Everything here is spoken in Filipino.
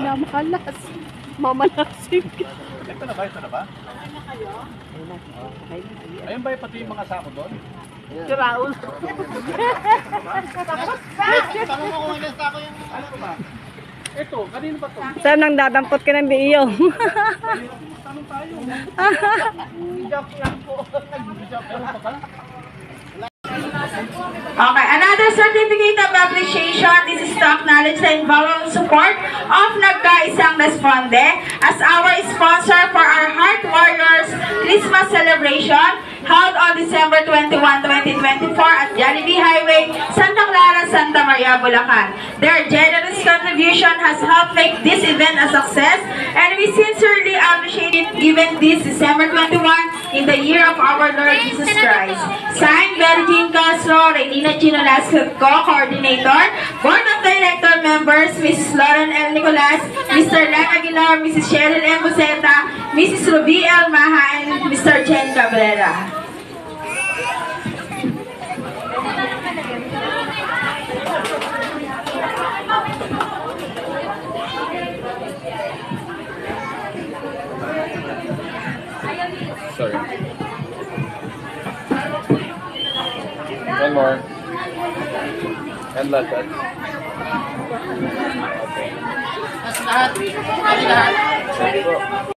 minamalas. Mamalasig. Ito na ba? Ito na ba? Ayun ba pati yung mga sako doon? Si Raul. Tanong mo kung ilang sako yung ano ba? Ito, kanino ba ito? Saan nang dadampot ka ng biyo? Tanong tayo. Joke lang po. Nag-joke lang pa ba? Okay, another certificate of appreciation. This is to acknowledge the invaluable support of Nagkaisang Responde as our sponsor for our Heart Warriors Christmas celebration held on December 21, 2024 at Jollibee Highway, Santa Clara, Santa Maria, Bulacan. Their generous contribution has helped make this event a success, and we sincerely appreciate it given this December 21 in the year of our Lord Jesus Christ. Signed, Mary Jean Castro, Reynina Gino Lasco, Coordinator, Board of Director members, Mrs. Lauren L. Nicolas, Mr. Len Aguilar, Mrs. Cheryl M. Buseta, Mrs. Ruby L. Maha, and Mr. Jen Cabrera. Sorry. One more. And last one. Okay. Lahat.